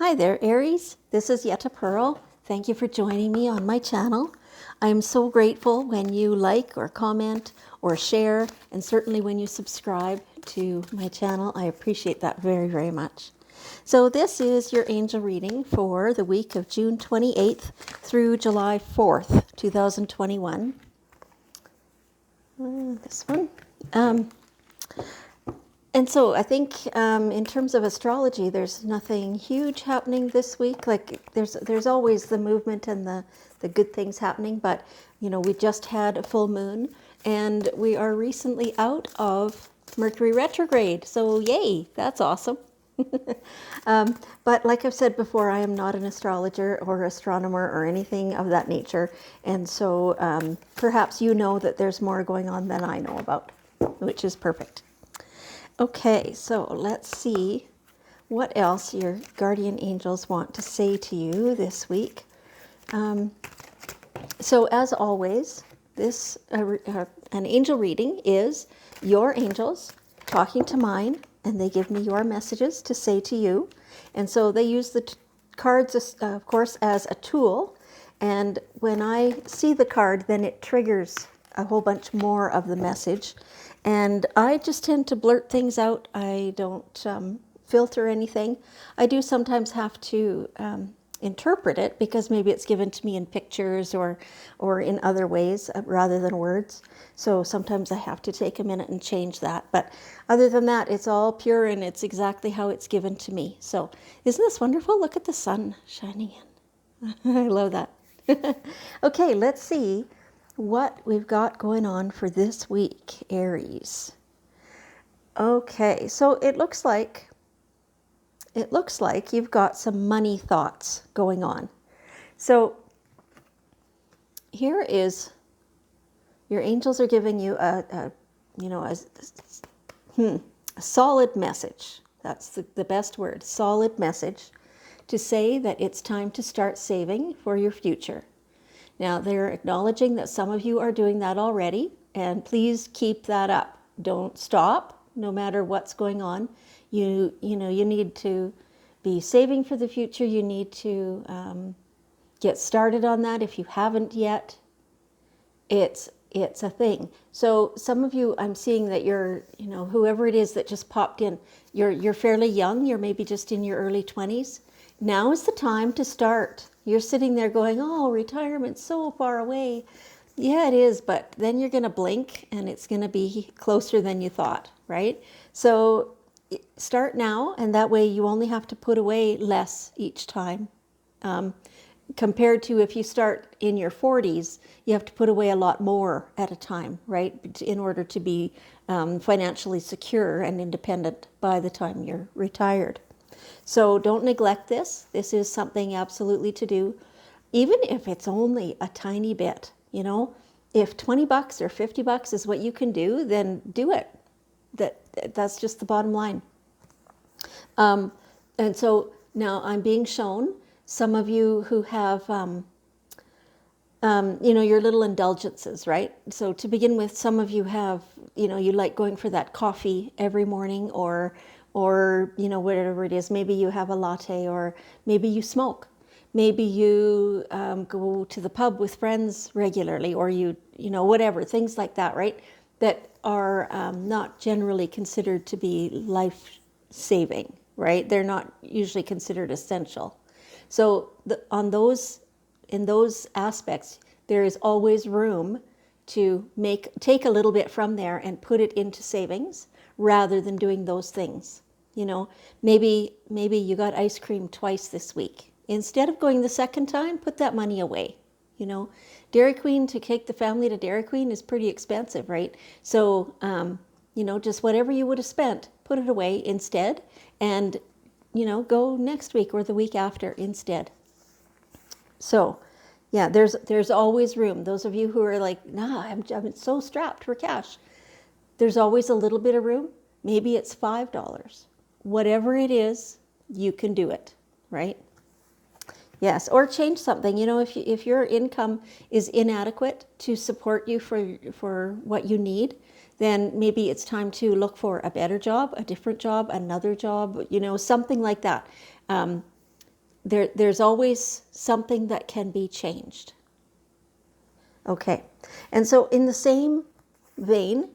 Hi there, Aries. This is Yetta Pearl. Thank you for joining me on my channel. I am so grateful when you like or comment or share, and certainly when you subscribe to my channel. I appreciate that very, very much. So this is your angel reading for the week of June 28th through July 4th, 2021. This one. And so I think in terms of astrology, there's nothing huge happening this week. Like there's always the movement and the good things happening. But, you know, we just had a full moon and we are recently out of Mercury retrograde. So yay, that's awesome. But like I've said before, I am not an astrologer or astronomer or anything of that nature. And so perhaps you know that there's more going on than I know about, which is perfect. Okay, so let's see what else your guardian angels want to say to you this week. So as always, this an angel reading is your angels talking to mine, and they give me your messages to say to you. And so they use the cards, of course, as a tool. And when I see the card, then it triggers a whole bunch more of the message. And I just tend to blurt things out. I don't filter anything. I do sometimes have to interpret it because maybe it's given to me in pictures or in other ways rather than words. So sometimes I have to take a minute and change that. But other than that, it's all pure and it's exactly how it's given to me. So isn't this wonderful? Look at the sun shining in. I love that. Okay, let's see what we've got going on for this week, Aries. Okay, so it looks like you've got some money thoughts going on. So here is your angels are giving you a solid message. That's the best word, solid message, to say that it's time to start saving for your future. Now, they're acknowledging that some of you are doing that already, and please keep that up. Don't stop, no matter what's going on. You need to be saving for the future. You need to get started on that if you haven't yet. It's a thing. So some of you, I'm seeing that you're, whoever it is that just popped in, you're fairly young. You're maybe just in your early 20s. Now is the time to start. You're sitting there going, oh, retirement's so far away. Yeah, it is, but then you're going to blink and it's going to be closer than you thought, right? So start now, and that way you only have to put away less each time. Compared to if you start in your 40s, you have to put away a lot more at a time, right? In order to be financially secure and independent by the time you're retired. So don't neglect this. This is something absolutely to do, even if it's only a tiny bit. If $20 or $50 is what you can do, then do it. That's just the bottom line. And so now I'm being shown some of you who have, your little indulgences, right? So to begin with, some of you have, you like going for that coffee every morning or whatever it is. Maybe you have a latte, or maybe you smoke. Maybe you go to the pub with friends regularly, or whatever, things like that, right? That are not generally considered to be life-saving, right? They're not usually considered essential. So in those aspects, there is always room to take a little bit from there and put it into savings rather than doing those things. Maybe you got ice cream twice this week. Instead of going the second time, put that money away. Dairy Queen, to take the family to Dairy Queen is pretty expensive, right? So, just whatever you would have spent, put it away instead, and, go next week or the week after instead. So, yeah, there's always room. Those of you who are like, nah, I'm so strapped for cash. There's always a little bit of room. Maybe it's $5. Whatever it is, you can do it, right? Yes, or change something. If your income is inadequate to support you for what you need, then maybe it's time to look for a better job, a different job, another job, something like that. there's always something that can be changed. Okay. And so in the same vein,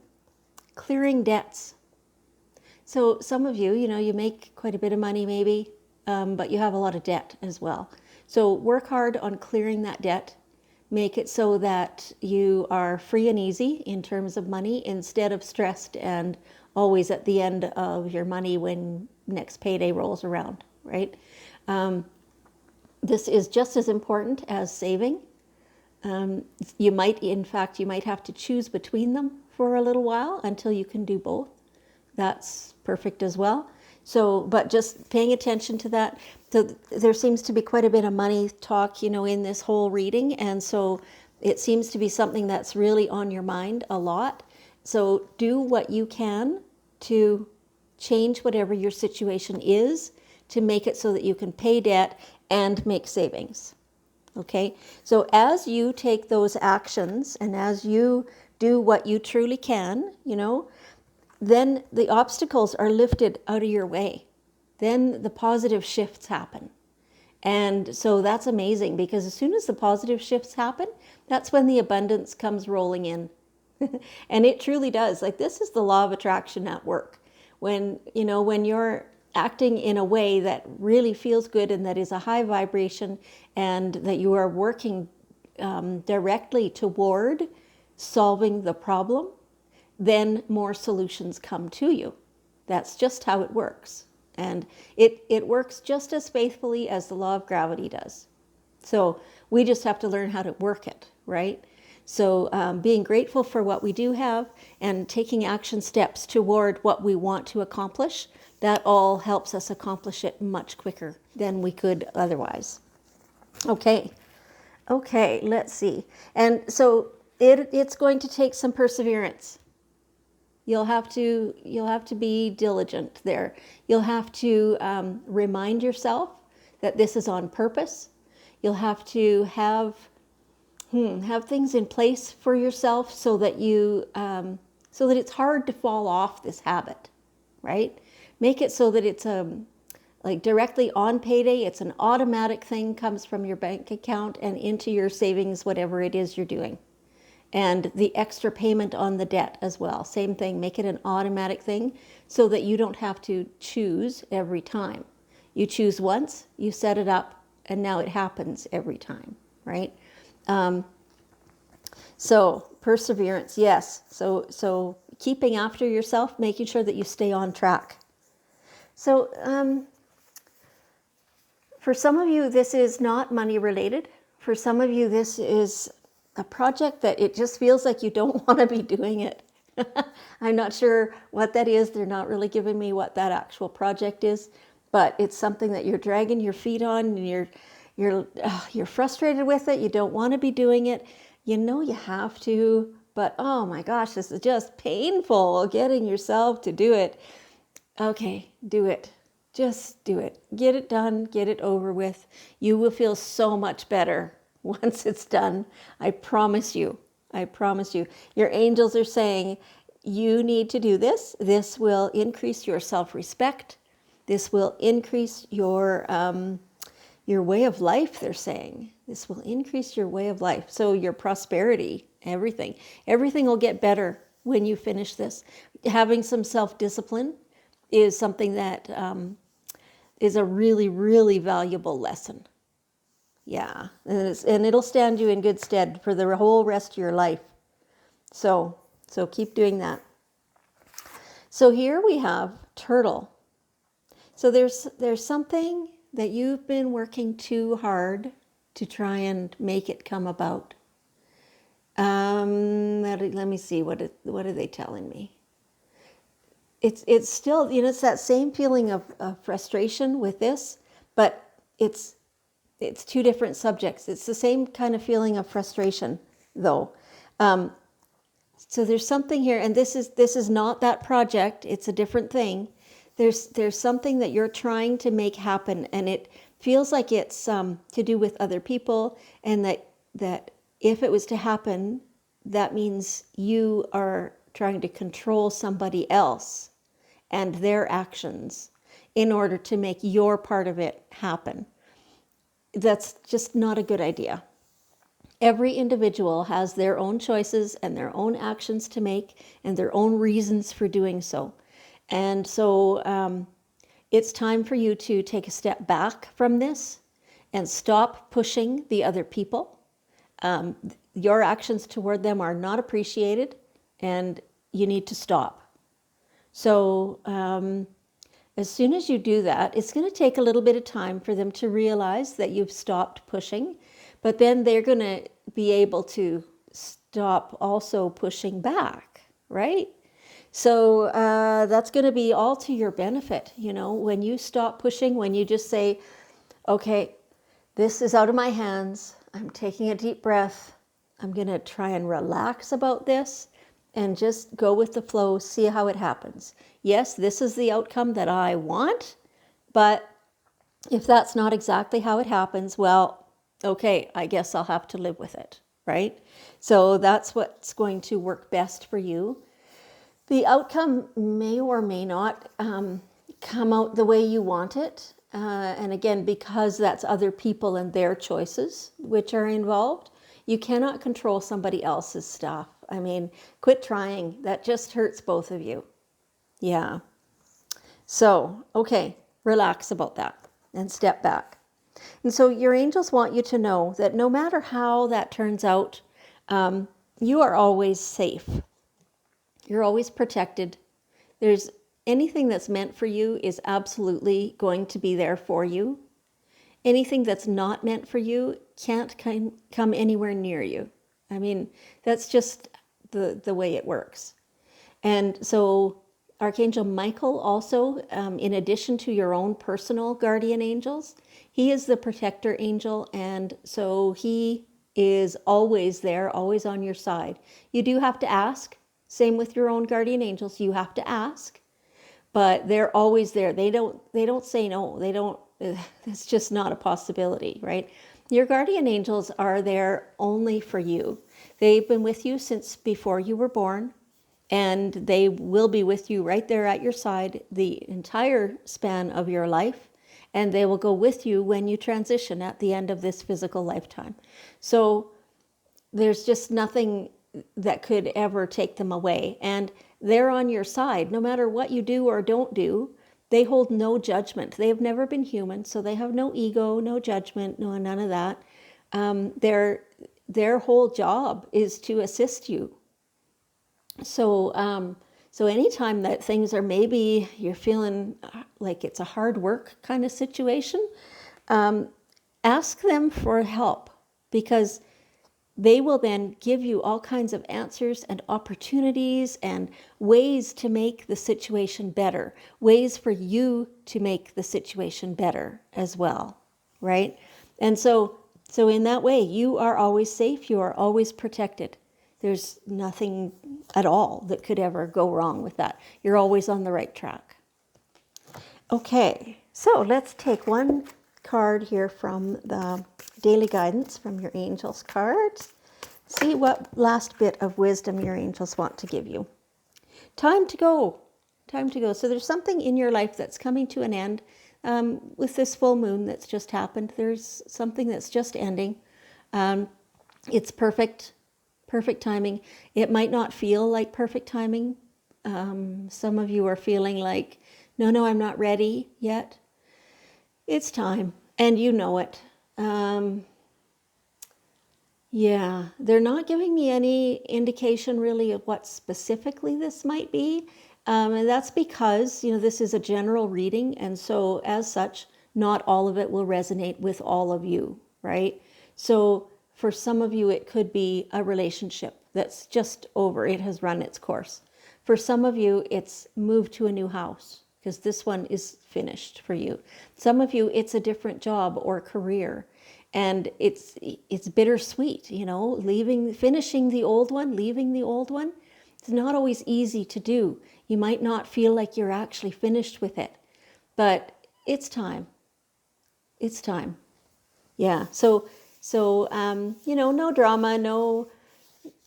clearing debts. So some of you, you make quite a bit of money maybe, but you have a lot of debt as well. So work hard on clearing that debt. Make it so that you are free and easy in terms of money instead of stressed and always at the end of your money when next payday rolls around, right? This is just as important as saving. You might have to choose between them for a little while until you can do both. That's perfect as well. So, but just paying attention to that. So there seems to be quite a bit of money talk, in this whole reading. And so it seems to be something that's really on your mind a lot. So do what you can to change whatever your situation is to make it so that you can pay debt and make savings. Okay, so as you take those actions and as you do what you truly can, then the obstacles are lifted out of your way. Then the positive shifts happen. And so that's amazing because as soon as the positive shifts happen, that's when the abundance comes rolling in. And it truly does. Like this is the law of attraction at work. When you're acting in a way that really feels good and that is a high vibration and that you are working directly toward solving the problem, then more solutions come to you. That's just how it works. And it works just as faithfully as the law of gravity does. So we just have to learn how to work it, right? So being grateful for what we do have and taking action steps toward what we want to accomplish, that all helps us accomplish it much quicker than we could otherwise. Okay, let's see. And so it's going to take some perseverance. You'll have to be diligent there. You'll have to remind yourself that this is on purpose. You'll have to have things in place for yourself so that so that it's hard to fall off this habit, right? Make it so that it's like directly on payday. It's an automatic thing, comes from your bank account and into your savings, whatever it is you're doing. And the extra payment on the debt as well. Same thing, make it an automatic thing so that you don't have to choose every time. You choose once, you set it up, and now it happens every time, right? So perseverance, yes. So keeping after yourself, making sure that you stay on track. So for some of you, this is not money related. For some of you, this is a project that it just feels like you don't want to be doing it. I'm not sure what that is. They're not really giving me what that actual project is, but it's something that you're dragging your feet on and you're frustrated with it. You don't want to be doing it. You know you have to, but oh my gosh, this is just painful getting yourself to do it. Okay, do it. Just do it. Get it done. Get it over with. You will feel so much better once it's done. I promise you. I promise you. Your angels are saying, you need to do this. This will increase your self-respect. This will increase your way of life, they're saying. This will increase your way of life. So your prosperity, everything. Everything will get better when you finish this. Having some self-discipline is something that is a really, really valuable lesson. Yeah, and it'll stand you in good stead for the whole rest of your life. So keep doing that. So here we have turtle. So there's something that you've been working too hard to try and make it come about. Let me see, what are they telling me? It's still, it's that same feeling of frustration with this, but it's two different subjects. It's the same kind of feeling of frustration, though. So there's something here, and this is not that project. It's a different thing. There's something that you're trying to make happen, and it feels like it's to do with other people, and that if it was to happen, that means you are trying to control somebody else and their actions in order to make your part of it happen. that's just not a good idea. Every individual has their own choices and their own actions to make and their own reasons for doing so. And so it's time for you to take a step back from this and stop pushing the other people. Your actions toward them are not appreciated, and you need to stop. So as soon as you do that, it's going to take a little bit of time for them to realize that you've stopped pushing, but then they're going to be able to stop also pushing back, right? So that's going to be all to your benefit. You know, when you stop pushing, when you just say, okay, this is out of my hands, I'm taking a deep breath, I'm going to try and relax about this and just go with the flow, see how it happens. Yes, this is the outcome that I want, but if that's not exactly how it happens, well, okay, I guess I'll have to live with it, right? So that's what's going to work best for you. The outcome may or may not come out the way you want it. And again, because that's other people and their choices which are involved, you cannot control somebody else's stuff. I mean, quit trying. That just hurts both of you. Yeah. So, okay, relax about that and step back. And so your angels want you to know that no matter how that turns out, you are always safe. You're always protected. There's anything that's meant for you is absolutely going to be there for you. Anything that's not meant for you can't come anywhere near you. I mean, that's just the way it works. And so Archangel Michael also, in addition to your own personal guardian angels, he is the protector angel, and so he is always there, always on your side. You do have to ask. Same with your own guardian angels. You have to ask, but they're always there. They don't say no. They don't. It's just not a possibility, right? Your guardian angels are there only for you. They've been with you since before you were born, and they will be with you right there at your side the entire span of your life, and they will go with you when you transition at the end of this physical lifetime. So there's just nothing that could ever take them away. And they're on your side. No matter what you do or don't do, they hold no judgment. They have never been human, so they have no ego, no judgment, no none of that. Their whole job is to assist you. So so anytime that things are, maybe you're feeling like it's a hard work kind of situation, ask them for help, because they will then give you all kinds of answers and opportunities and ways to make the situation better, ways for you to make the situation better as well, right? And so in that way, you are always safe, you are always protected. There's nothing at all that could ever go wrong with that. You're always on the right track. Okay, so let's take one card here from the daily guidance from your angels cards. See what last bit of wisdom your angels want to give you. Time to go. Time to go. So there's something in your life that's coming to an end. With this full moon that's just happened, there's something that's just ending. It's perfect timing. It might not feel like perfect timing. Some of you are feeling like, no, I'm not ready yet. It's time, and you know it. Yeah, they're not giving me any indication really of what specifically this might be. And that's because, this is a general reading, and so as such, not all of it will resonate with all of you, right? So for some of you, it could be a relationship that's just over. It has run its course. For some of you, it's moved to a new house, because this one is finished for you. Some of you, it's a different job or career. And it's bittersweet, finishing the old one, leaving the old one. It's not always easy to do. You might not feel like you're actually finished with it, but it's time. It's time. Yeah. So no drama, no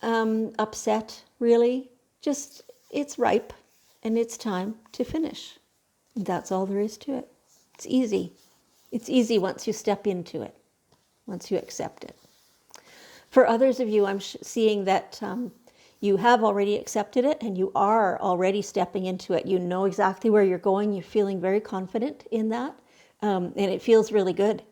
upset, really. Just, it's ripe, and it's time to finish. That's all there is to it. It's easy. It's easy once you step into it. once you accept it. For others of you, I'm seeing that you have already accepted it and you are already stepping into it. You know exactly where you're going. You're feeling very confident in that. And it feels really good.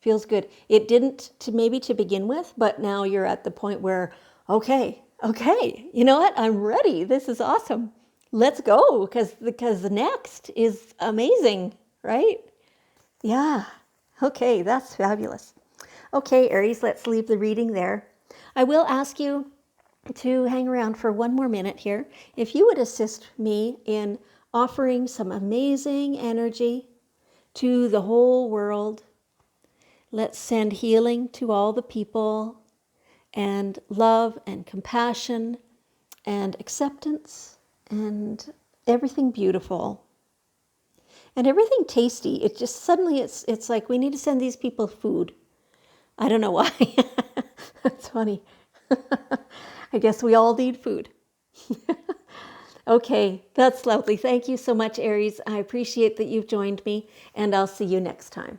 Feels good. It didn't maybe to begin with, but now you're at the point where, okay, you know what? I'm ready. This is awesome. Let's go because the next is amazing, right? Yeah. Okay, that's fabulous. Okay, Aries, let's leave the reading there. I will ask you to hang around for one more minute here. If you would assist me in offering some amazing energy to the whole world. Let's send healing to all the people and love and compassion and acceptance and everything beautiful and everything tasty. It just suddenly it's like we need to send these people food. I don't know why. That's funny. I guess we all need food. Okay, that's lovely. Thank you so much, Aries. I appreciate that you've joined me, and I'll see you next time.